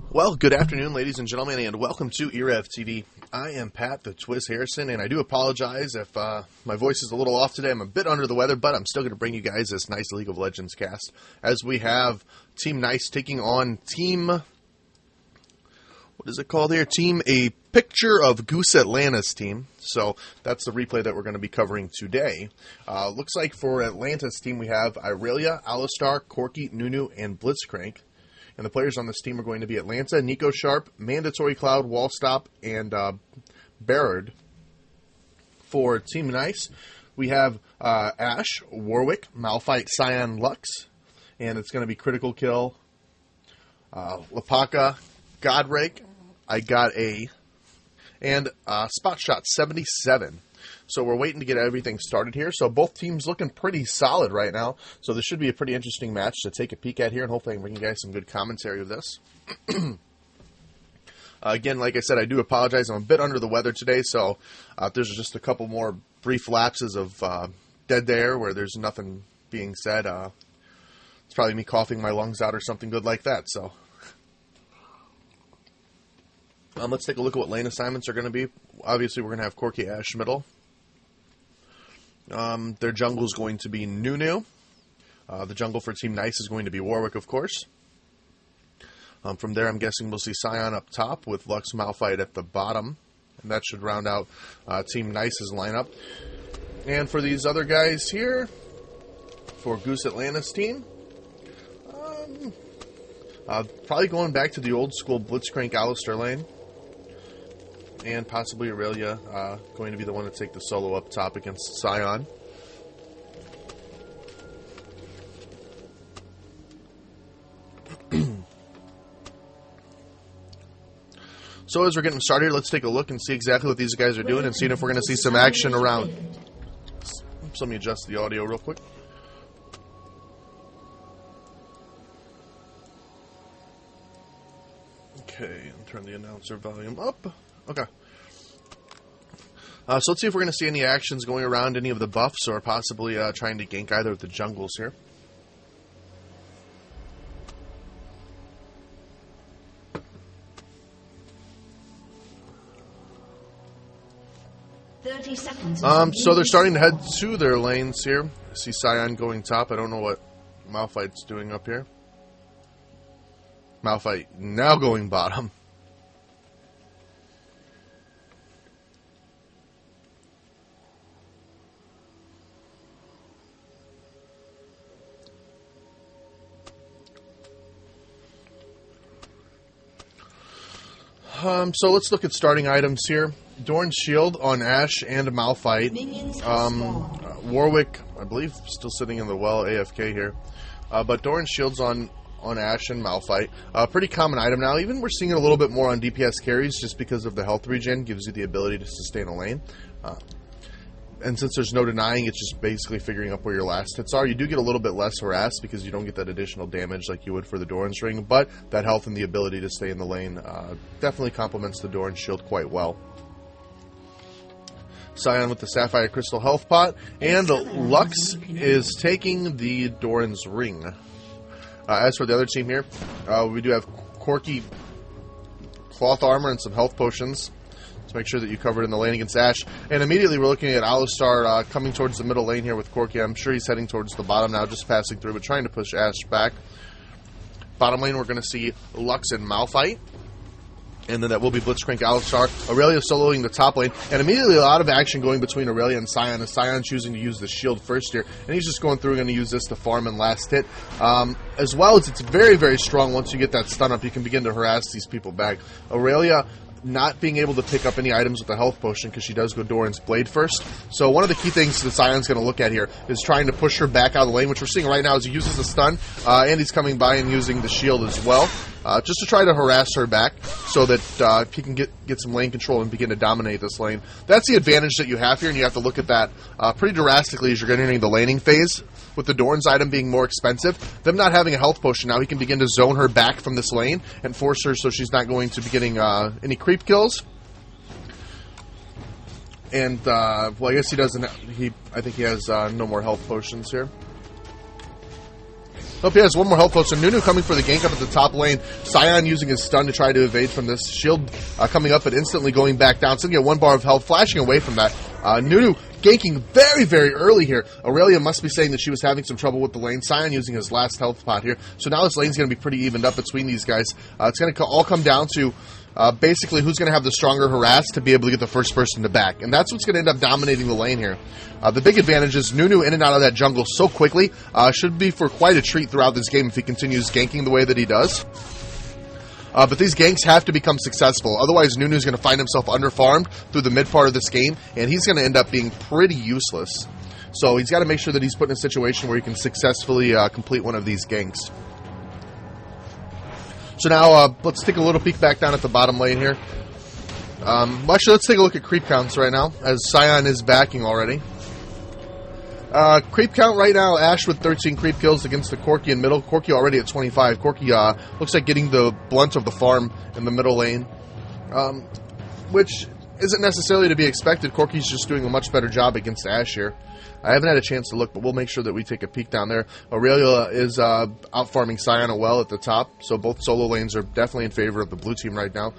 Well, good afternoon, ladies and gentlemen, and welcome to EREV TV. I am Pat, the Twiz Harrison, and I do apologize if my voice is a little off today. I'm a bit under the weather, but I'm still going to bring you guys this nice League of Legends cast, as we have Team Nice taking on Team... what is it called here? Team A Picture of Goose Atlanta's team. So that's the replay that we're going to be covering today. Looks like for Atlanta's team, we have Irelia, Alistar, Corki, Nunu, and Blitzcrank. And the players on this team are going to be Atlanta, Nico Sharp, Mandatory Cloud, Wallstop, and Barrard. For Team Nice, we have Ashe, Warwick, Malphite, Scion, Lux. And it's going to be Critical Kill, Lapaka, Godrake, I got a, and Spot Shot 77. So we're waiting to get everything started here. So both teams looking pretty solid right now. So this should be a pretty interesting match to take a peek at here, and hopefully I can bring you guys some good commentary of this. Again, like I said, I do apologize. I'm a bit under the weather today, so there's just a couple more brief lapses of dead air where there's nothing being said. It's probably me coughing my lungs out or something good like that. So let's take a look at what lane assignments are going to be. Obviously, we're going to have Corki, Ashe middle. Their jungle is going to be Nunu. The jungle for Team Nice is going to be Warwick, of course. From there, I'm guessing we'll see Scion up top with Lux Malphite at the bottom. And that should round out Team Nice's lineup. And for these other guys here, for Goose Atlanta's team, probably going back to the old school Blitzcrank Alistar lane. And possibly Irelia going to be the one to take the solo up top against Scion. So as we're getting started, let's take a look and see exactly what these guys are doing and seeing if we're going to see some action around. So let me adjust the audio real quick. Okay, and turn the announcer volume up. Okay. So let's see if we're going to see any actions going around any of the buffs or possibly trying to gank either of the jungles here. So they're starting to head to their lanes here. I see Scion going top. I don't know what Malphite's doing up here. Malphite now going bottom. So let's look at starting items here. Dorn's Shield on Ashe and Malphite. Warwick, I believe, still sitting in the well, AFK here. But Dorn's Shield's on Ashe and Malphite. Pretty common item now. Even we're seeing it a little bit more on DPS carries just because of the health regen. Gives you the ability to sustain a lane. And since there's no denying, it's just basically figuring out where your last hits are. You do get a little bit less harassed because you don't get that additional damage like you would for the Doran's Ring, but that health and the ability to stay in the lane definitely complements the Doran's Shield quite well. Scion with the Sapphire Crystal Health Pot, and Lux is taking the Doran's Ring. As for the other team here, we do have Corki Cloth Armor and some Health Potions. To make sure that you cover it in the lane against Ashe. And immediately we're looking at Alistar coming towards the middle lane here with Corki. I'm sure he's heading towards the bottom now, just passing through, but trying to push Ashe back. Bottom lane, we're going to see Lux and Malphite. And then that will be Blitzcrank Alistar. Irelia soloing the top lane. And immediately a lot of action going between Irelia and Scion. As Scion choosing to use the shield first here. And he's just going through and going to use this to farm and last hit. As well as it's very, very strong. Once you get that stun up, you can begin to harass these people back. Irelia not being able to pick up any items with the health potion because she does go Doran's Blade first. So one of the key things that Scion's going to look at here is trying to push her back out of the lane, which we're seeing right now as he uses the stun, and he's coming by and using the shield as well, just to try to harass her back so that he can get some lane control and begin to dominate this lane. That's the advantage that you have here, and you have to look at that pretty drastically as you're entering the laning phase. With the Dorn's item being more expensive, them not having a health potion now, he can begin to zone her back from this lane and force her so she's not going to be getting any creep kills. And, well, I guess he doesn't, I think he has no more health potions here. Oh, he has one more health potion. Nunu coming for the gank up at the top lane. Scion using his stun to try to evade from this. Shield coming up, but instantly going back down. So, get 1 bar of health, flashing away from that. Nunu ganking very, very early here. Aurelia must be saying that she was having some trouble with the lane. Scion using his last health pot here. So now this lane's going to be pretty evened up between these guys. It's going to all come down to basically who's going to have the stronger harass to be able to get the first person to back. And that's what's going to end up dominating the lane here. The big advantage is Nunu in and out of that jungle so quickly. Should be for quite a treat throughout this game if he continues ganking the way that he does. But these ganks have to become successful. Otherwise, Nunu's going to find himself underfarmed through the mid part of this game, and he's going to end up being pretty useless. So he's got to make sure that he's put in a situation where he can successfully complete one of these ganks. So now, let's take a little peek back down at the bottom lane here. Actually, let's take a look at creep counts right now, as Scion is backing already. Creep count right now, Ashe with 13 creep kills against the Corki in middle. Corki already at 25. Corki looks like getting the blunt of the farm in the middle lane, which isn't necessarily to be expected. Corki's just doing a much better job against Ashe here. I haven't had a chance to look, but we'll make sure that we take a peek down there. Aurelia is out farming Scion well at the top, so both solo lanes are definitely in favor of the blue team right now.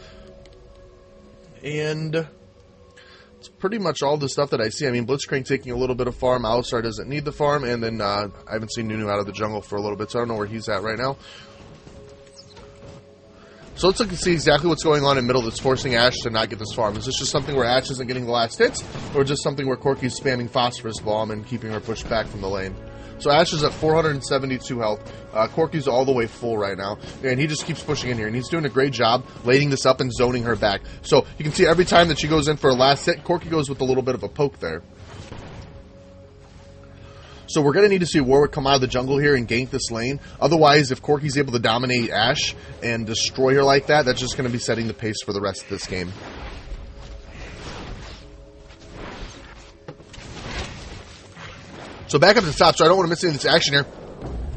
And it's pretty much all the stuff that I see. I mean, Blitzcrank taking a little bit of farm. Alistar doesn't need the farm. And then I haven't seen Nunu out of the jungle for a little bit, so I don't know where he's at right now. So let's look and see exactly what's going on in middle that's forcing Ashe to not get this farm. Is this just something where Ashe isn't getting the last hits, or just something where Corki's spamming Phosphorus Bomb and keeping her pushed back from the lane? So Ashe is at 472 health. Corki's all the way full right now, and he just keeps pushing in here, and he's doing a great job laning this up and zoning her back. So you can see every time that she goes in for a last hit, Corki goes with a little bit of a poke there. So we're going to need to see Warwick come out of the jungle here and gank this lane. Otherwise, if Corki's able to dominate Ashe and destroy her like that, that's just going to be setting the pace for the rest of this game. So back up to the top, so I don't want to miss any of this action here.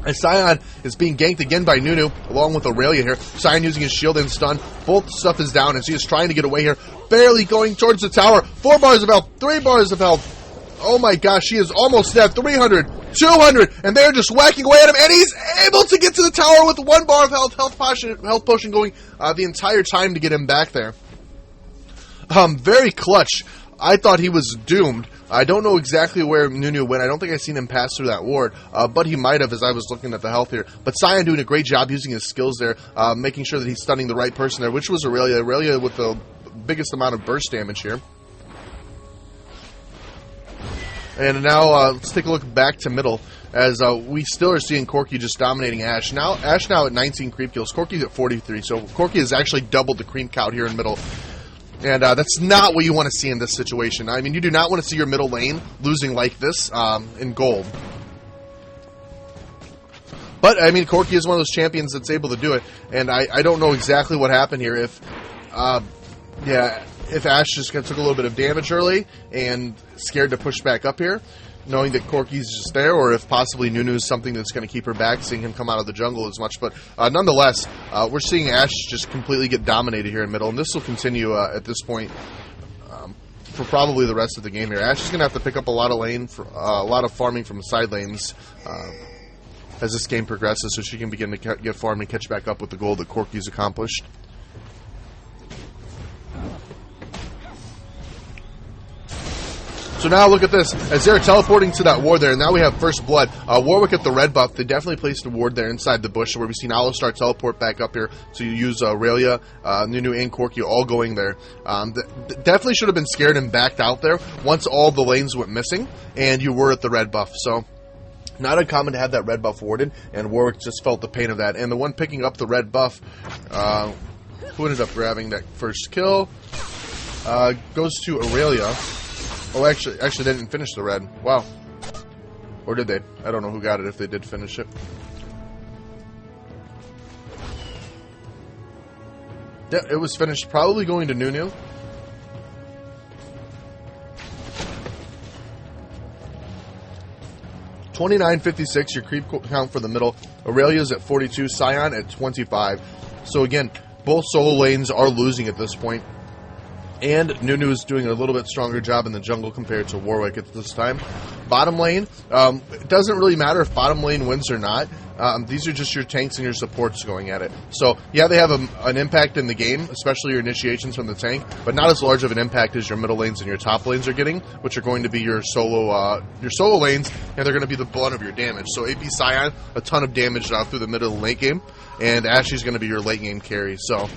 And Scion is being ganked again by Nunu, along with Aurelia here. Scion using his shield and stun. Both stuff is down as he is trying to get away here. Barely going towards the tower. 4 bars of health, 3 bars of health. Oh my gosh, she is almost dead. 300, 200, and they're just whacking away at him, and he's able to get to the tower with 1 bar of health potion going the entire time to get him back there. Very clutch. I thought he was doomed. I don't know exactly where Nunu went. I don't think I've seen him pass through that ward, but he might have as I was looking at the health here. But Scion doing a great job using his skills there, making sure that he's stunning the right person there, which was Aurelia. Aurelia with the biggest amount of burst damage here. And now let's take a look back to middle, as we still are seeing Corki just dominating Ashe. Now Ashe now at 19 creep kills. Corki's at 43, so Corki has actually doubled the creep count here in middle. And that's not what you want to see in this situation. I mean, you do not want to see your middle lane losing like this in gold. But, I mean, Corki is one of those champions that's able to do it. And I don't know exactly what happened here. If Ashe just took a little bit of damage early and scared to push back up here, knowing that Corki's just there, or if possibly Nunu is something that's going to keep her back, seeing him come out of the jungle as much. But nonetheless, we're seeing Ashe just completely get dominated here in middle, and this will continue at this point for probably the rest of the game here. Ashe is going to have to pick up a lot of farming from the side lanes as this game progresses, so she can begin to get farmed and catch back up with the goal that Corki's accomplished. So now look at this, as they're teleporting to that ward there, and now we have first blood. Warwick at the red buff, they definitely placed a ward there inside the bush, where we've seen Alistar teleport back up here to use Aurelia, Nunu, and Corki all going there. Definitely should have been scared and backed out there once all the lanes went missing, and you were at the red buff. So not uncommon to have that red buff warded, and Warwick just felt the pain of that. And the one picking up the red buff, who ended up grabbing that first kill, goes to Aurelia. Oh, actually, they didn't finish the red. Wow. Or did they? I don't know who got it if they did finish it. Yeah, it was finished. Probably going to Nunu. $29.56, your creep count for the middle. Aurelia's at 42, Scion at 25. So again, both solo lanes are losing at this point. And Nunu is doing a little bit stronger job in the jungle compared to Warwick at this time. Bottom lane, it doesn't really matter if bottom lane wins or not. These are just your tanks and your supports going at it. So, yeah, they have an impact in the game, especially your initiations from the tank, but not as large of an impact as your middle lanes and your top lanes are getting, which are going to be your solo lanes, and they're going to be the brunt of your damage. So, AP Scion, a ton of damage through the middle and late game, and Ashley's going to be your late game carry. So,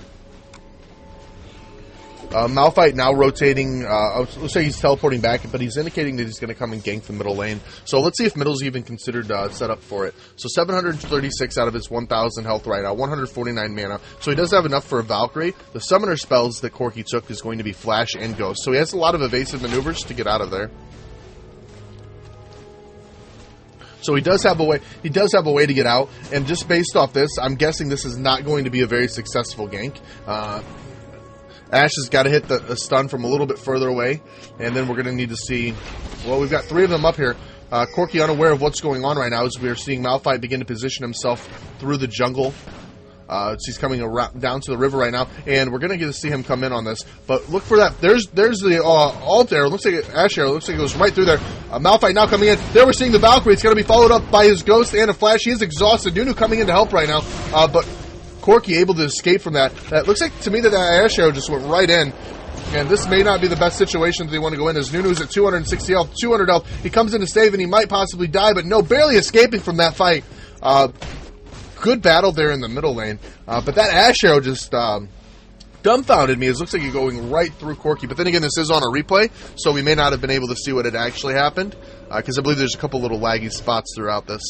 Malphite now rotating, let's say he's teleporting back, but he's indicating that he's going to come and gank the middle lane. So let's see if middle's even considered set up for it. So 736 out of his 1,000 health right now, 149 mana. So he does have enough for a Valkyrie. The summoner spells that Corki took is going to be Flash and Ghost. So he has a lot of evasive maneuvers to get out of there. So he does have a way. He does have a way to get out, and just based off this, I'm guessing this is not going to be a very successful gank. Ash has got to hit the stun from a little bit further away, and then we're going to need to see... Well, we've got 3 of them up here. Corki unaware of what's going on right now as we are seeing Malphite begin to position himself through the jungle. He's coming around, down to the river right now, and we're going to get to see him come in on this. But look for that. There's the alt arrow. Looks like Ash arrow. Looks like it goes right through there. Malphite now coming in. There we're seeing the Valkyrie. It's going to be followed up by his Ghost and a Flash. He is exhausted. Nunu coming in to help right now, but Corki able to escape from that. It looks like to me that Ash arrow just went right in. And this may not be the best situation that they want to go in, as Nunu's at 260 health, 200 health. He comes in to save, and he might possibly die, but no, barely escaping from that fight. Good battle there in the middle lane. But that Ash arrow just dumbfounded me. It looks like you're going right through Corki. But then again, this is on a replay, so we may not have been able to see what had actually happened, because I believe there's a couple little laggy spots throughout this.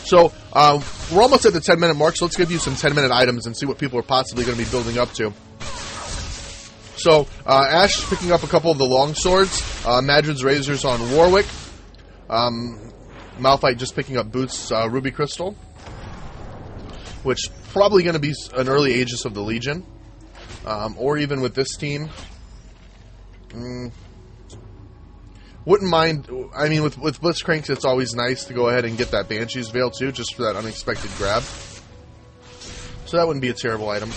So, we're almost at the 10-minute mark, so let's give you some 10-minute items and see what people are possibly going to be building up to. So, Ash picking up a couple of the long swords, Madrid's Razors on Warwick, Malphite just picking up Boots' Ruby Crystal, which probably going to be an early Aegis of the Legion, or even with this team. Wouldn't mind, I mean, with Blitzcranks, it's always nice to go ahead and get that Banshee's Veil, too, just for that unexpected grab. So that wouldn't be a terrible item.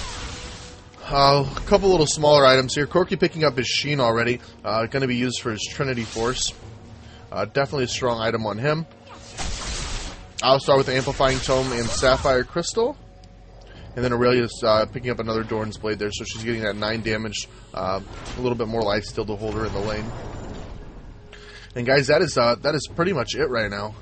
A couple little smaller items here. Corki picking up his Sheen already. Going to be used for his Trinity Force. Definitely a strong item on him. I'll start with the Amplifying Tome and Sapphire Crystal. And then Aurelia's picking up another Doran's Blade there, so she's getting that 9 damage. A little bit more life still to hold her in the lane. And guys, that is pretty much it right now.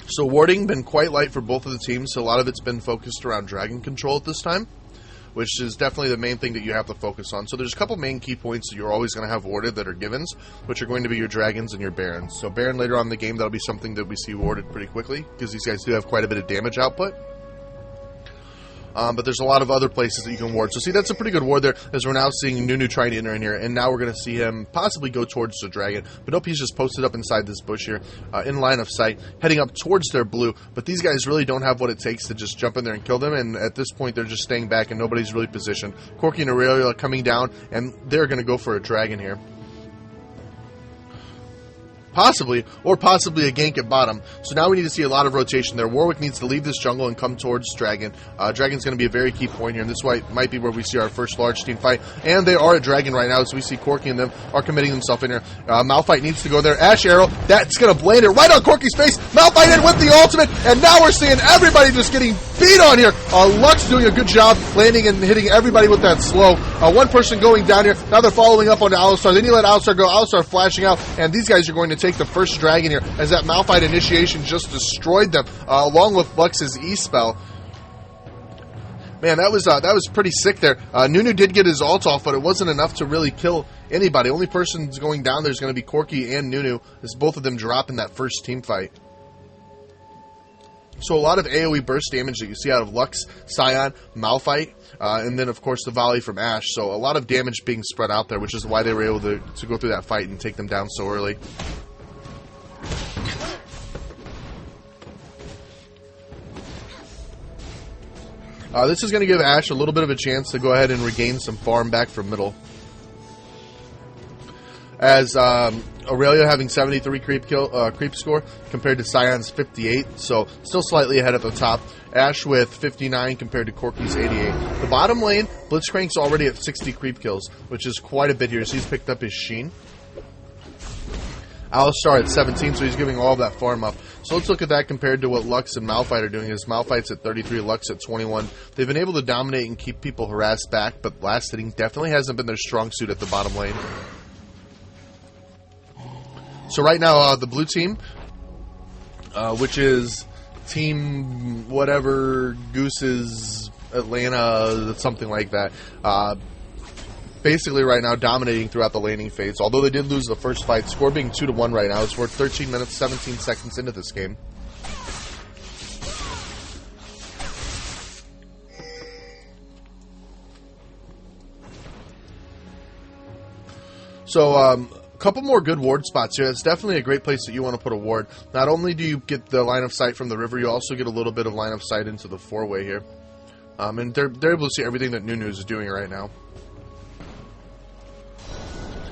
So warding been quite light for both of the teams, so a lot of it's been focused around dragon control at this time, which is definitely the main thing that you have to focus on. So there's a couple main key points that you're always going to have warded that are givens, which are going to be your dragons and your barons. So baron later on in the game, that'll be something that we see warded pretty quickly, because these guys do have quite a bit of damage output. But there's a lot of other places that you can ward. So see, that's a pretty good ward there, as we're now seeing Nunu trying to enter in here, and now we're going to see him possibly go towards the dragon. But nope, he's just posted up inside this bush here, in line of sight, heading up towards their blue. But these guys really don't have what it takes to just jump in there and kill them, and at this point they're just staying back and nobody's really positioned. Corki and Aurelia coming down, and they're going to go for a dragon here. Possibly a gank at bottom. So now we need to see a lot of rotation there. Warwick needs to leave this jungle and come towards Dragon. Dragon's going to be a very key point here, and this might be where we see our first large team fight. And they are at Dragon right now, so we see Corki and them are committing themselves in here. Malphite needs to go there. Ash Arrow, that's going to blade it right on Corki's face. Malphite in with the ultimate, and now we're seeing everybody just getting beat on here. Lux doing a good job landing and hitting everybody with that slow. One person going down here. Now they're following up on Alistar. Then you let Alistar go. Alistar flashing out, and these guys are going to take the first dragon here, as that Malphite initiation just destroyed them, along with Lux's E-spell. Man, that was pretty sick there. Nunu did get his ult off, but it wasn't enough to really kill anybody. Only person going down there is going to be Corki and Nunu, as both of them drop in that first team fight. So a lot of AoE burst damage that you see out of Lux, Scion, Malphite, and then of course the volley from Ash. So a lot of damage being spread out there, which is why they were able to go through that fight and take them down so early. This is going to give Ash a little bit of a chance to go ahead and regain some farm back from middle. as Aurelia having 73 creep score compared to Scion's 58, so still slightly ahead at the top. Ash with 59 compared to Corky's 88. The bottom lane, Blitzcrank's already at 60 creep kills, which is quite a bit here. So he's picked up his Sheen. Alistar at 17, so he's giving all of that farm up. So let's look at that compared to what Lux and Malphite are doing. Is Malphite's at 33, Lux at 21. They've been able to dominate and keep people harassed back, but last hitting definitely hasn't been their strong suit at the bottom lane. So right now, the blue team, which is team whatever, Goose's Atlanta, something like that, basically right now dominating throughout the laning phase. Although they did lose the first fight, score being 2-1 right now. It's worth 13 minutes, 17 seconds into this game. So, a couple more good ward spots here. It's definitely a great place that you want to put a ward. Not only do you get the line of sight from the river, you also get a little bit of line of sight into the four-way here. And they're able to see everything that Nunu is doing right now.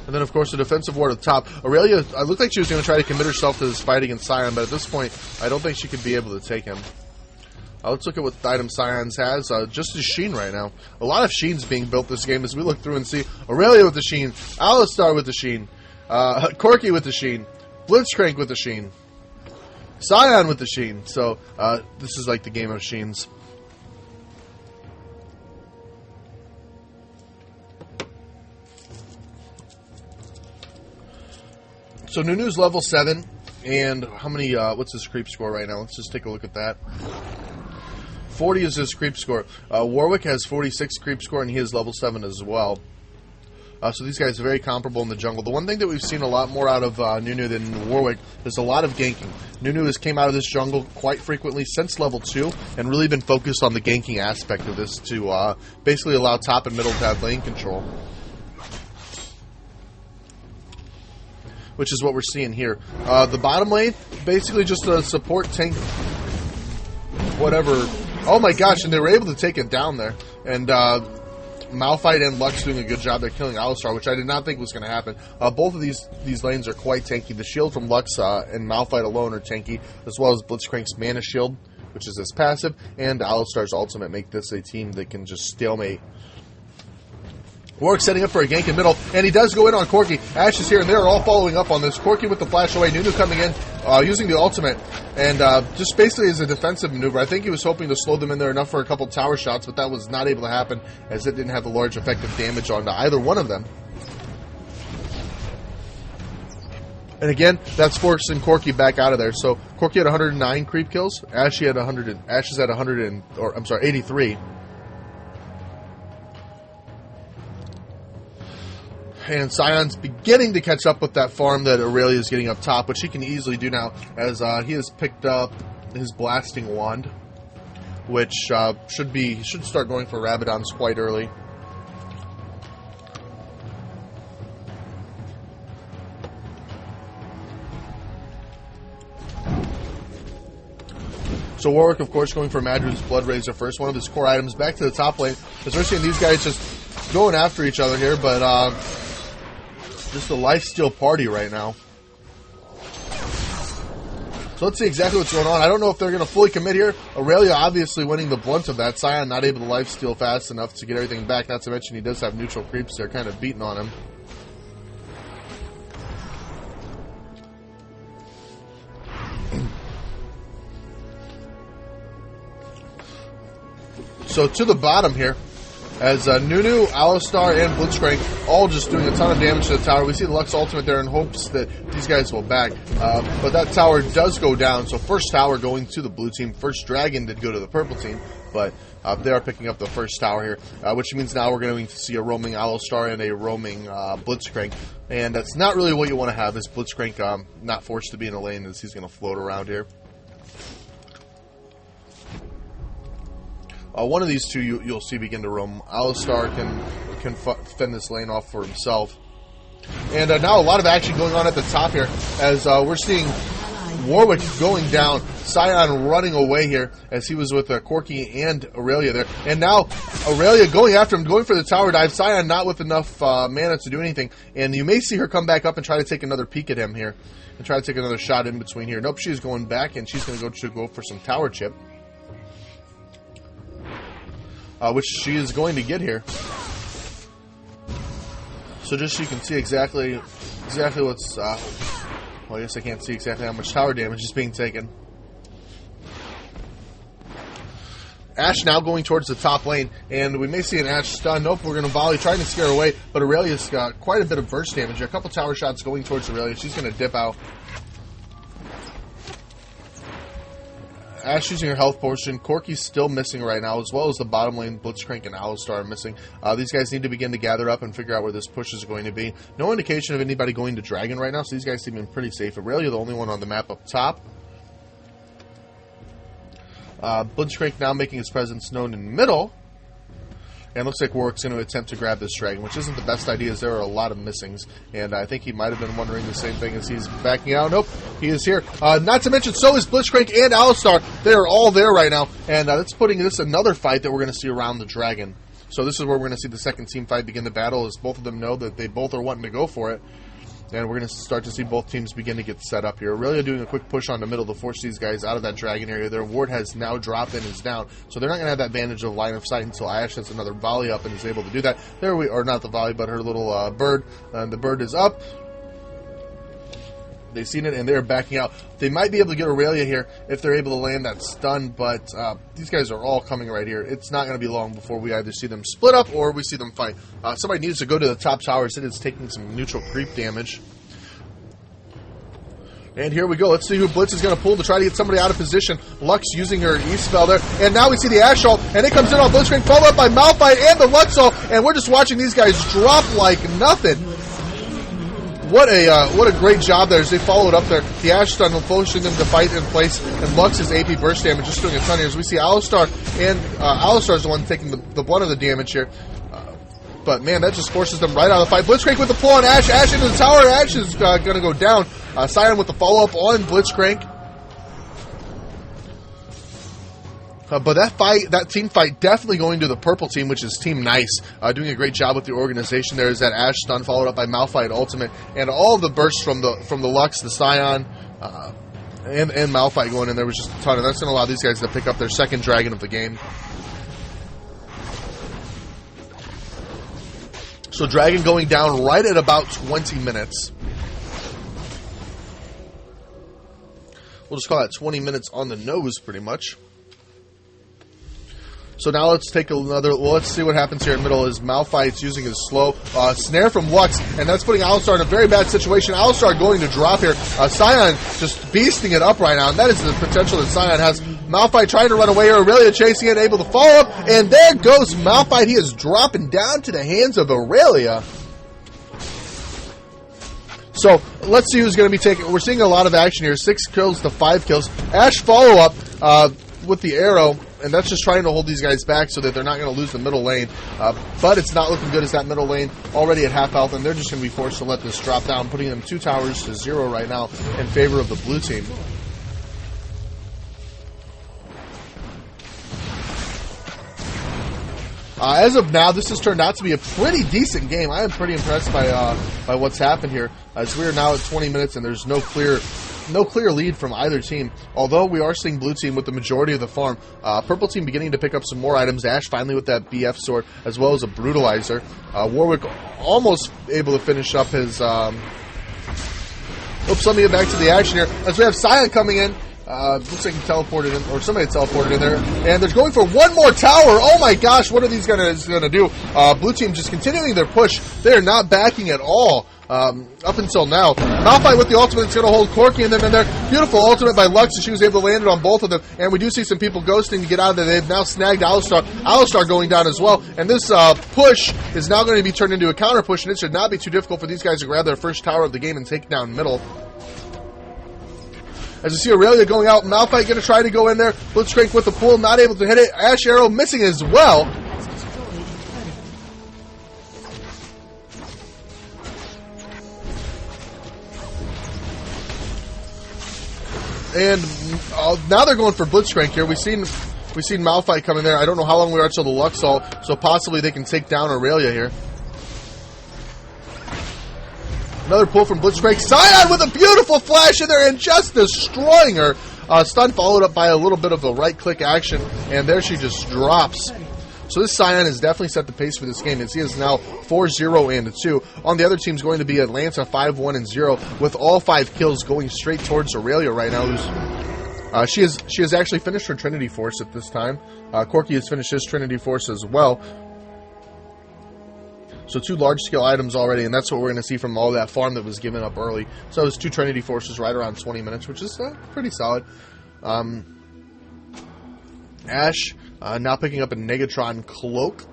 And then, of course, the defensive ward at the top. Aurelia, it looked like she was going to try to commit herself to this fight against Scion, but at this point, I don't think she could be able to take him. Let's look at what item Scion's has. Just his Sheen right now. A lot of Sheens being built this game as we look through and see Aurelia with the Sheen, Alistar with the Sheen, Corky with the Sheen, Blitzcrank with the Sheen, Scion with the Sheen. So, this is like the game of Sheens. So Nunu's level 7, and how many, what's his creep score right now? Let's just take a look at that. 40 is his creep score. Warwick has 46 creep score, and he is level 7 as well. So these guys are very comparable in the jungle. The one thing that we've seen a lot more out of Nunu than Warwick is a lot of ganking. Nunu has came out of this jungle quite frequently since level 2, and really been focused on the ganking aspect of this to basically allow top and middle to have lane control. Which is what we're seeing here. The bottom lane, basically just a support tank, whatever. Oh my gosh, and they were able to take it down there. And Malphite and Lux doing a good job. They're killing Alistar, which I did not think was going to happen. Both of these lanes are quite tanky. The shield from Lux and Malphite alone are tanky, as well as Blitzcrank's mana shield, which is his passive, and Alistar's ultimate make this a team that can just stalemate. Warwick setting up for a gank in middle, and he does go in on Corky. Ash is here, and they're all following up on this. Corky with the flash away, Nunu coming in, using the ultimate, and just basically as a defensive maneuver. I think he was hoping to slow them in there enough for a couple tower shots, but that was not able to happen, as it didn't have the large effective damage onto either one of them. And again, that's forcing Corky back out of there. So Corky had 109 creep kills. Ash is at 83. And Scion's beginning to catch up with that farm that Aurelia is getting up top, which he can easily do now, as he has picked up his blasting wand, which should start going for Rabadons quite early. So Warwick, of course, going for Madru's Blood Razor first, one of his core items. Back to the top lane, because we're seeing these guys just going after each other here, but just a lifesteal party right now. So let's see exactly what's going on. I don't know if they're going to fully commit here. Aurelia obviously winning the blunt of that. Scion not able to lifesteal fast enough to get everything back. Not to mention he does have neutral creeps. They're kind of beating on him. So to the bottom here, as Nunu, Alistar, and Blitzcrank all just doing a ton of damage to the tower. We see the Lux ultimate there in hopes that these guys will back. But that tower does go down. So first tower going to the blue team. First dragon did go to the purple team. But they are picking up the first tower here. Which means now we're going to see a roaming Alistar and a roaming Blitzcrank. And that's not really what you want to have, is Blitzcrank not forced to be in a lane as he's going to float around here. One of these two you'll see begin to roam. Alistar can fend this lane off for himself. And now a lot of action going on at the top here, as we're seeing Warwick going down. Scion running away here as he was with Corky and Aurelia there. And now Aurelia going after him, going for the tower dive. Scion not with enough mana to do anything. And you may see her come back up and try to take another peek at him here. And try to take another shot in between here. Nope, she's going back and she's going to go for some tower chip. Which she is going to get here. So just so you can see exactly what's... well, I guess I can't see exactly how much tower damage is being taken. Ashe now going towards the top lane, and we may see an Ashe stun. Nope, we're going to volley, trying to scare her away, but Aurelia's got quite a bit of burst damage. A couple tower shots going towards Aurelia. She's going to dip out. Ashe using her health potion. Corky's still missing right now, as well as the bottom lane. Blitzcrank and Alistar are missing. These guys need to begin to gather up and figure out where this push is going to be. No indication of anybody going to Dragon right now, so these guys seem pretty safe. Aurelia, the only one on the map up top. Blitzcrank now making his presence known in the middle. And looks like Warwick's going to attempt to grab this dragon, which isn't the best idea as there are a lot of missings. And I think he might have been wondering the same thing as he's backing out. Nope, he is here. Not to mention, so is Blitzcrank and Alistar. They are all there right now. And that's putting this another fight that we're going to see around the dragon. So this is where we're going to see the second team fight begin the battle, as both of them know that they both are wanting to go for it. And we're going to start to see both teams begin to get set up here. Aurelia doing a quick push on the middle to force these guys out of that dragon area. Their ward has now dropped and is down. So they're not going to have that advantage of line of sight until Ashe has another volley up and is able to do that. There we are, not the volley, but her little bird. And the bird is up. They've seen it, and they're backing out. They might be able to get Aurelia here if they're able to land that stun, but these guys are all coming right here. It's not going to be long before we either see them split up or we see them fight. Somebody needs to go to the top towers. It is taking some neutral creep damage. And here we go. Let's see who Blitz is going to pull to try to get somebody out of position. Lux using her E-spell there. And now we see the Ashe ult, and it comes in on Blitzcrank, followed up by Malphite and the Lux ult, and we're just watching these guys drop like nothing. What a great job there as they followed up there. The Ashe stun will forcing them to fight in place, and Lux's AP burst damage just doing a ton here. As we see Alistar, and Alistar's the one taking the brunt of the damage here. But man, that just forces them right out of the fight. Blitzcrank with the pull on Ashe. Ashe into the tower. Ashe is going to go down. Scion with the follow-up on Blitzcrank. But that team fight definitely going to the purple team, which is Team Nice. Doing a great job with the organization. There is that Ashe stun followed up by Malphite ultimate. And all of the bursts from the Lux, the Scion, and Malphite going in there was just a ton. And that's going to allow these guys to pick up their second dragon of the game. So dragon going down right at about 20 minutes. We'll just call that 20 minutes on the nose, pretty much. So now let's take another. Well, let's see what happens here in the middle. Is Malphite's using his slow snare from Lux, and that's putting Alistar in a very bad situation. Alistar going to drop here. Scion just beasting it up right now, and that is the potential that Scion has. Malphite trying to run away here. Aurelia chasing it, able to follow up, and there goes Malphite. He is dropping down to the hands of Aurelia. So let's see who's going to be taking. We're seeing a lot of action here. 6 kills to 5 kills. Ashe follow up with the arrow, and that's just trying to hold these guys back so that they're not going to lose the middle lane. But it's not looking good as that middle lane already at half health, and they're just going to be forced to let this drop down, putting them 2 towers to 0 right now in favor of the blue team. As of now, this has turned out to be a pretty decent game. I am pretty impressed by what's happened here. As we are now at 20 minutes, and there's no clear lead from either team. Although we are seeing blue team with the majority of the farm. Purple team beginning to pick up some more items. Ashe finally with that BF sword, as well as a brutalizer. Warwick almost able to finish up his. Oops, let me get back to the action here. As we have Scion coming in. Looks like he teleported in, or somebody teleported in there, and they're going for one more tower. Oh my gosh, what are these guys going to do? Blue team just continuing their push. They're not backing at all up until now. Malphite with the ultimate is going to hold Corky and them in there. Beautiful ultimate by Lux, and she was able to land it on both of them. And we do see some people ghosting to get out of there. They've now snagged Alistar. Alistar going down as well. And this push is now going to be turned into a counter push, and it should not be too difficult for these guys to grab their first tower of the game and take down middle. As you see Aurelia going out, Malphite going to try to go in there. Blitzcrank with the pull, not able to hit it. Ashe arrow missing as well. And now they're going for Blitzcrank here. We've seen Malphite coming there. I don't know how long we are till the Lux ult, so possibly they can take down Aurelia here. Another pull from Blitzcrank. Scion with a beautiful flash in there and just destroying her. Stun followed up by a little bit of a right-click action, and there she just drops. So this Scion has definitely set the pace for this game. As he is now 4-0-2. On the other team's going to be Atlanta 5-1-0, with all 5 kills going straight towards Aurelia right now. She has actually finished her Trinity Force at this time. Corki has finished his Trinity Force as well. So 2 large-scale items already, and that's what we're going to see from all that farm that was given up early. So it's 2 Trinity Forces right around 20 minutes, which is pretty solid. Ash now picking up a Negatron Cloak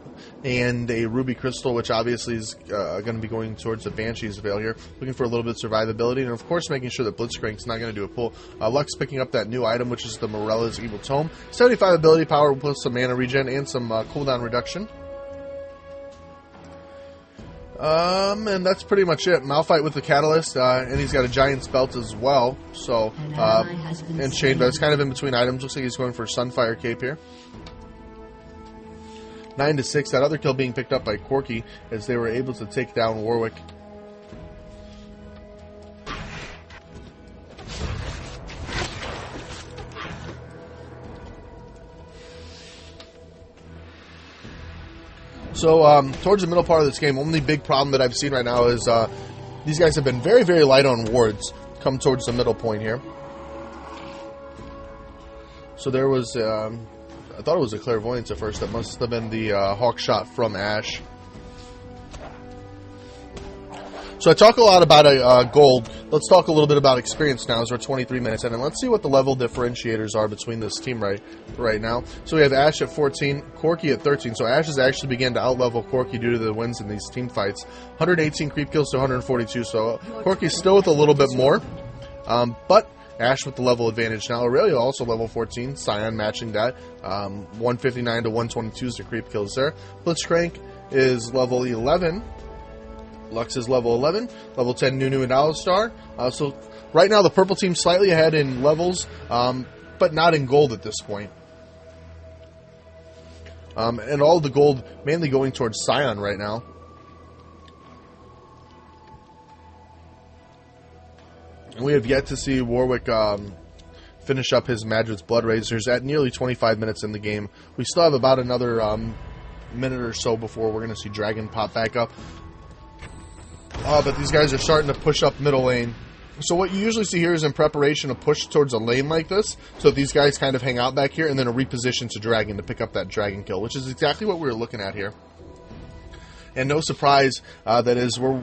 and a Ruby Crystal, which obviously is going to be going towards the Banshee's Veil here. Looking for a little bit of survivability, and of course making sure that Blitzcrank's not going to do a pull. Lux picking up that new item, which is the Morella's Evil Tome. 75 ability power plus some mana regen and some cooldown reduction. And that's pretty much it. Malphite with the Catalyst, and he's got a Giant's Belt as well. So, and Chain, but it's kind of in between items. Looks like he's going for Sunfire Cape here. 9-6. That other kill being picked up by Corki as they were able to take down Warwick. So, towards the middle part of this game, only big problem that I've seen right now is these guys have been very, very light on wards come towards the middle point here. So there was, I thought it was a Clairvoyance at first. That must have been the Hawk Shot from Ash. So I talk a lot about gold. Let's talk a little bit about experience now as we're 23 minutes in, and let's see what the level differentiators are between this team right now. So we have Ash at 14, Corki at 13. So Ash has actually began to outlevel Corki due to the wins in these team fights. 118 creep kills to 142. So Corki's still with a little bit more, but Ash with the level advantage now. Aurelia also level 14. Scion matching that. 159 to 122 is the creep kills there. Blitzcrank is level 11. Lux is level 11, level 10 Nunu and Alistar. So right now the purple team's slightly ahead in levels, but not in gold at this point. And all the gold mainly going towards Scion right now. And we have yet to see Warwick finish up his Madred's Blood Razors at nearly 25 minutes in the game. We still have about another minute or so before we're going to see Dragon pop back up. But these guys are starting to push up middle lane. So what you usually see here is in preparation a push towards a lane like this. So these guys kind of hang out back here and then a reposition to Dragon to pick up that Dragon kill, which is exactly what we were looking at here. And no surprise, that is we're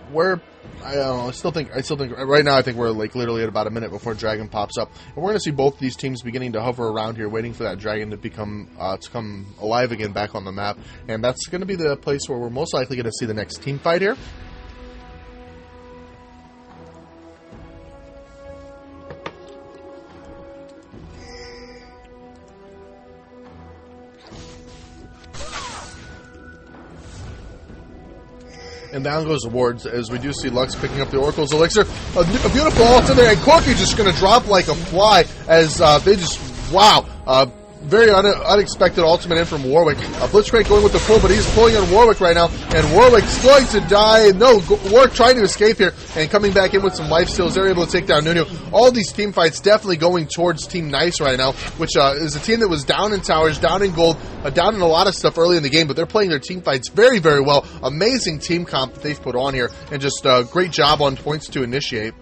I don't know. I still think right now I think we're like literally at about a minute before Dragon pops up, and we're going to see both these teams beginning to hover around here, waiting for that Dragon to come alive again back on the map, and that's going to be the place where we're most likely going to see the next team fight here. And down goes the wards as we do see Lux picking up the Oracle's Elixir. A beautiful ult in there, and Corki just going to drop like a fly as they just, wow. Very unexpected ultimate in from Warwick. Blitzcrank going with the pull, but he's pulling on Warwick right now, and Warwick's going to die. No, Warwick trying to escape here, and coming back in with some life steals. They're able to take down Nunu. All these team fights definitely going towards Team Nice right now, which is a team that was down in towers, down in gold, down in a lot of stuff early in the game, but they're playing their team fights very, very well. Amazing team comp that they've put on here, and just a great job on points to initiate.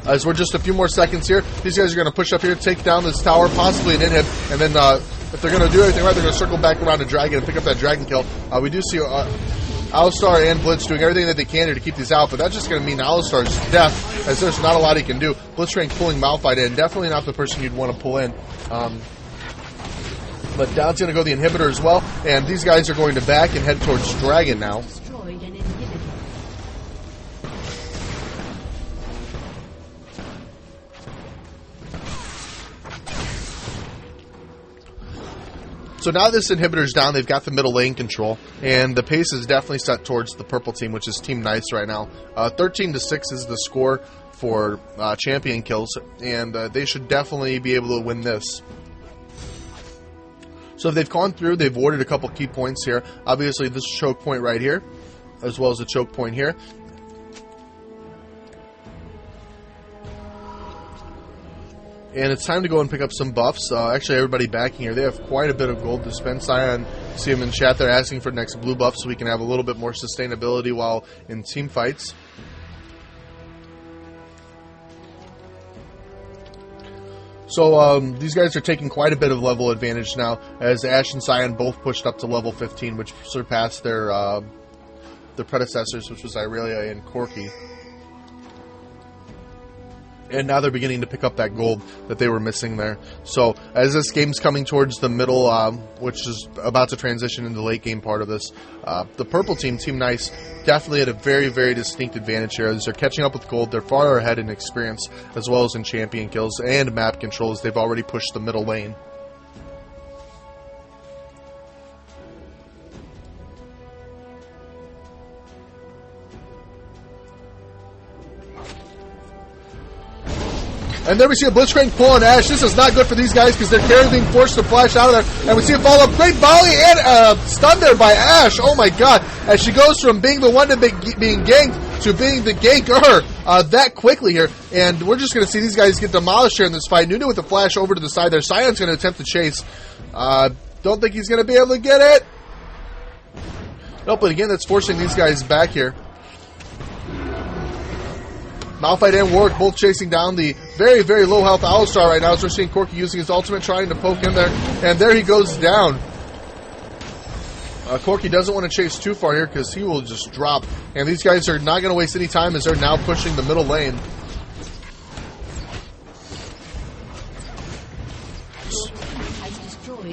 As we're just a few more seconds here, these guys are going to push up here, take down this tower, possibly an inhib, and then if they're going to do everything right, they're going to circle back around to Dragon and pick up that Dragon kill. We do see Alistar and Blitz doing everything that they can here to keep these out, but that's just going to mean Alistar's death, as there's not a lot he can do. Blitzcrank pulling Malphite in, definitely not the person you'd want to pull in. But down's going to go the inhibitor as well, and these guys are going to back and head towards Dragon now. So now this inhibitor's down, they've got the middle lane control, and the pace is definitely set towards the purple team, which is Team Nice right now. 13-6 is the score for champion kills, and they should definitely be able to win this. So if they've gone through, they've awarded a couple key points here. Obviously, this choke point right here, as well as a choke point here. And it's time to go and pick up some buffs. Actually, everybody backing here, they have quite a bit of gold to spend. Scion, see him in chat there asking for next blue buff so we can have a little bit more sustainability while in team fights. So these guys are taking quite a bit of level advantage now, as Ash and Scion both pushed up to level 15, which surpassed their predecessors, which was Irelia and Corki. And now they're beginning to pick up that gold that they were missing there. So as this game's coming towards the middle, which is about to transition into the late game part of this, the purple team, Team Nice, definitely had a very, very distinct advantage here. As they're catching up with gold, they're far ahead in experience, as well as in champion kills and map controls. They've already pushed the middle lane. And then we see a Blitzcrank pull on Ash. This is not good for these guys because they're carrying being forced to flash out of there. And we see a follow-up. Great volley and stun there by Ash. Oh my god. As she goes from being the one to being ganked to being the ganker that quickly here. And we're just going to see these guys get demolished here in this fight. Nunu with the flash over to the side there. Sion's going to attempt to chase. Don't think he's going to be able to get it. Nope, but again, that's forcing these guys back here. Malphite and Warwick both chasing down the very, very low health Alistar right now, as we're seeing Corki using his ultimate, trying to poke in there, and there he goes down. Corki doesn't want to chase too far here because he will just drop, and these guys are not going to waste any time as they're now pushing the middle lane.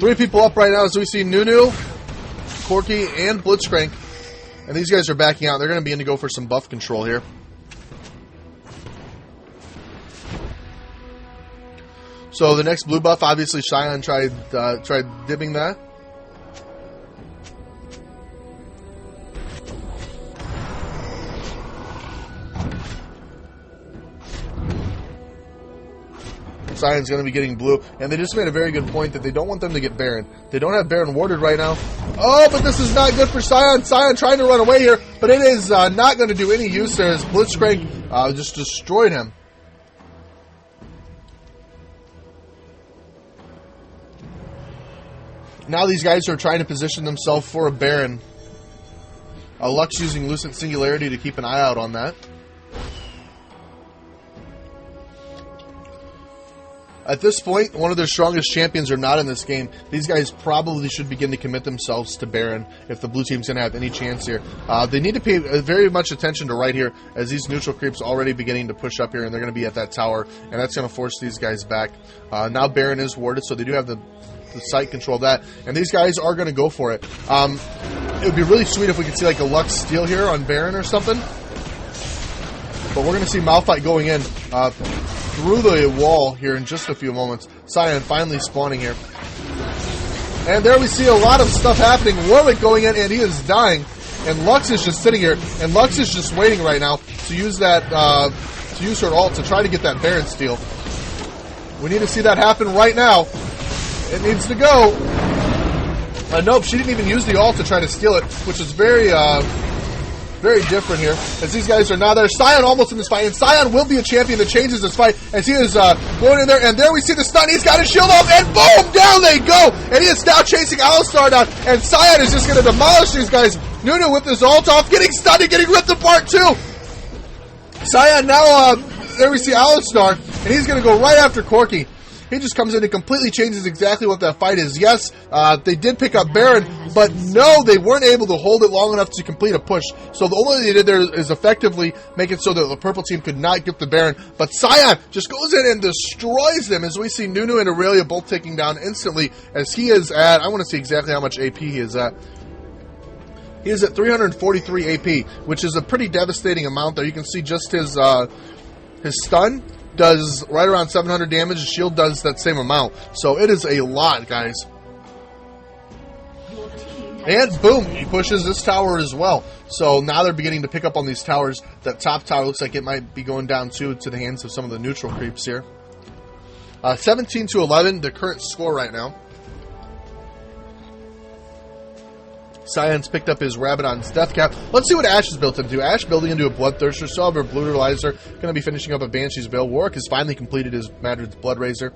Three people up right now as we see Nunu, Corki, and Blitzcrank, and these guys are backing out. They're going to begin to go for some buff control here. So the next blue buff, obviously Sion tried dipping that. Sion's going to be getting blue, and they just made a very good point that they don't want them to get Baron. They don't have Baron warded right now. Oh, but this is not good for Sion. Sion trying to run away here, but it is not going to do any use there as Blitzcrank just destroyed him. Now these guys are trying to position themselves for a Baron. Lux using Lucent Singularity to keep an eye out on that. At this point, one of their strongest champions are not in this game. These guys probably should begin to commit themselves to Baron if the blue team's going to have any chance here. They need to pay very much attention to right here, as these neutral creeps already beginning to push up here, and they're going to be at that tower, and that's going to force these guys back. Now Baron is warded, so they do have the site control of that, and these guys are going to go for it. It would be really sweet if we could see like a Lux steal here on Baron or something, but we're going to see Malphite going in through the wall here in just a few moments. Sion finally spawning here, and there we see a lot of stuff happening. Warwick going in, and he is dying, and Lux is just sitting here, and Lux is just waiting right now to use that to use her ult to try to get that Baron steal. We need to see that happen right now. It needs to go. Nope, she didn't even use the ult to try to steal it, which is very different here. As these guys are now there. Sion almost in this fight, and Sion will be a champion that changes this fight as he is going in there, and there we see the stun. He's got his shield off, and boom! Down they go! And he is now chasing Alistar down, and Sion is just going to demolish these guys. Nunu with his ult off, getting stunned and getting ripped apart too! Sion now, there we see Alistar, and he's going to go right after Corki. He just comes in and completely changes exactly what that fight is. Yes, they did pick up Baron, but no, they weren't able to hold it long enough to complete a push. So the only thing they did there is effectively make it so that the purple team could not get the Baron. But Sion just goes in and destroys them, as we see Nunu and Aurelia both taking down instantly, as he is at, I want to see exactly how much AP he is at. He is at 343 AP, which is a pretty devastating amount there. You can see just his stun does right around 700 damage. His shield does that same amount. So it is a lot, guys. Your team And boom, he pushes this tower as well. So now they're beginning to pick up on these towers. That top tower looks like it might be going down too to the hands of some of the neutral creeps here. 17-11, the current score right now. Cyan's picked up his Rabadon's Death Cap. Let's see what Ash is built into. Ash building into a Bloodthirster, still have her Brutalizer. Going to be finishing up a Banshee's Veil. Warwick has finally completed his Madrid's Blood Razor.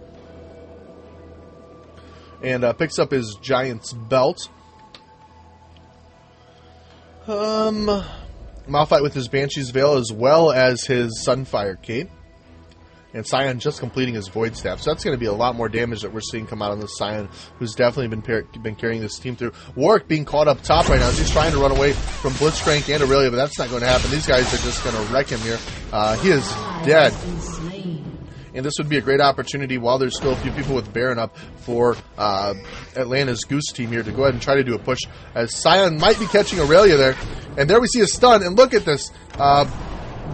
And picks up his Giant's Belt. Malphite with his Banshee's Veil as well as his Sunfire Cape. And Cyan just completing his Void Staff. So that's going to be a lot more damage that we're seeing come out on this Cyan, who's definitely been carrying this team through. Warwick being caught up top right now. He's trying to run away from Blitzcrank and Aurelia, but that's not going to happen. These guys are just going to wreck him here. He is dead. And this would be a great opportunity while there's still a few people with Baron up for Atlanta's Goose team here to go ahead and try to do a push, as Cyan might be catching Aurelia there. And there we see a stun, and look at this.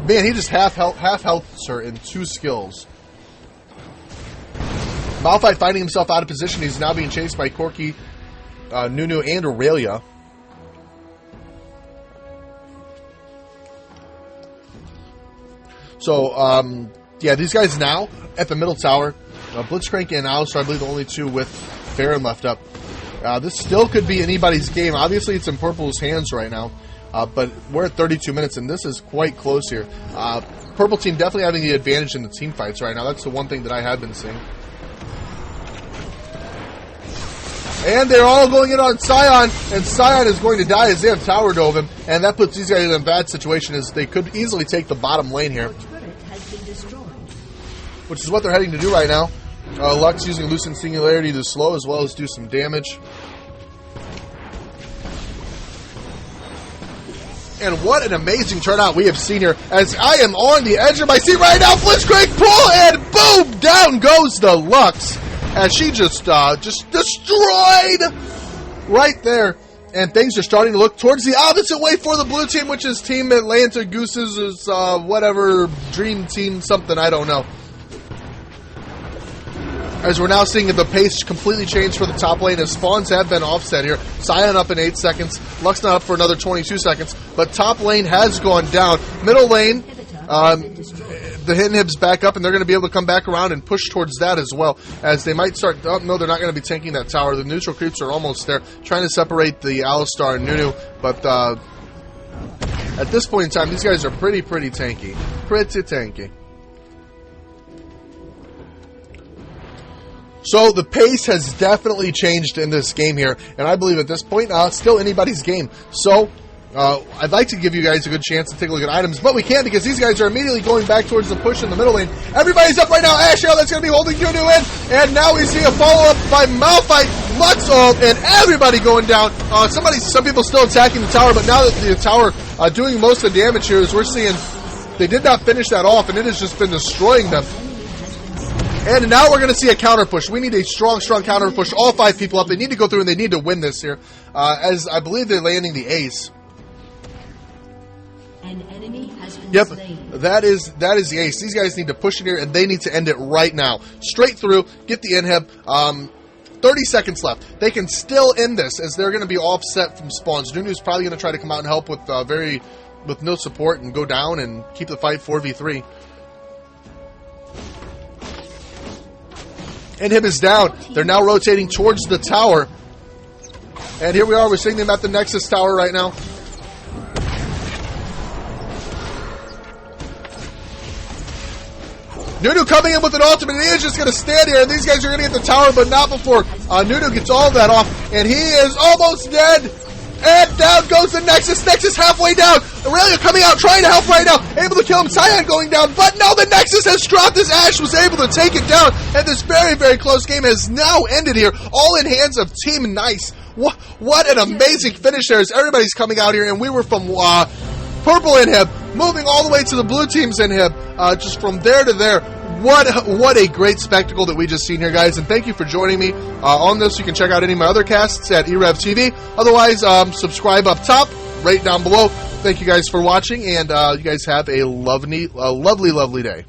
Man, he just half healths her in 2 skills. Malphite finding himself out of position. He's now being chased by Corki, Nunu, and Aurelia. So, yeah, these guys now at the middle tower. Blitzcrank and Alistar, I believe the only 2 with Baron left up. This still could be anybody's game. Obviously, it's in Purple's hands right now. But we're at 32 minutes, and this is quite close here. Purple team definitely having the advantage in the team fights right now. That's the one thing that I have been seeing. And they're all going in on Cyan, and Cyan is going to die as they have tower dove him. And that puts these guys in a bad situation, as they could easily take the bottom lane here. Which is what they're heading to do right now. Lux using Lucent Singularity to slow as well as do some damage. And what an amazing turnout we have seen here, as I am on the edge of my seat right now. Blitzcrank pull, and boom, down goes the Lux, as she just destroyed right there. And things are starting to look towards the opposite way for the blue team, which is Team Atlanta Goose's whatever dream team something, I don't know. As we're now seeing the pace completely change for the top lane, as spawns have been offset here. Cyan up in 8 seconds. Lux not up for another 22 seconds. But top lane has gone down. Middle lane, the hit inhib's back up, and they're going to be able to come back around and push towards that as well. As they might start... Oh, no, they're not going to be tanking that tower. The neutral creeps are almost there, trying to separate the Alistar and Nunu. But at this point in time, these guys are pretty tanky. Pretty tanky. So the pace has definitely changed in this game here, and I believe at this point, still anybody's game. So I'd like to give you guys a good chance to take a look at items, but we can't because these guys are immediately going back towards the push in the middle lane. Everybody's up right now. Ashiel, that's going to be holding Nunu in, and now we see a follow-up by Malphite, Lux ult, and everybody going down. Some people still attacking the tower, but now that the tower doing most of the damage here, as we're seeing, they did not finish that off, and it has just been destroying them. And now we're going to see a counter push. We need a strong counter push. All 5 people up. They need to go through and they need to win this here. As I believe they're landing the ace. An enemy has been Yep, slain. that is the ace. These guys need to push in here and they need to end it right now. Straight through, get the inhib. 30 seconds left. They can still end this as they're going to be offset from spawns. Nunu's probably going to try to come out and help with with no support and go down and keep the fight 4v3. Inhib is down. They're now rotating towards the tower. And here we are. We're seeing them at the Nexus tower right now. Nunu coming in with an ultimate. He is just going to stand here. And these guys are going to get the tower, but not before Nunu gets all that off. And he is almost dead. And down goes the Nexus. Nexus halfway down. Aurelia coming out, trying to help right now. Able to kill him. Cyan going down. But no, the Nexus has dropped as Ash was able to take it down. And this very close game has now ended here. All in hands of Team Nice. What an amazing finish there as everybody's coming out here. And we were from purple inhib, moving all the way to the blue team's inhib. Just from there to there. What a great spectacle that we just seen here, guys. And thank you for joining me on this. You can check out any of my other casts at eRev TV. Otherwise, subscribe up top, rate down below. Thank you guys for watching, and you guys have a lovely day.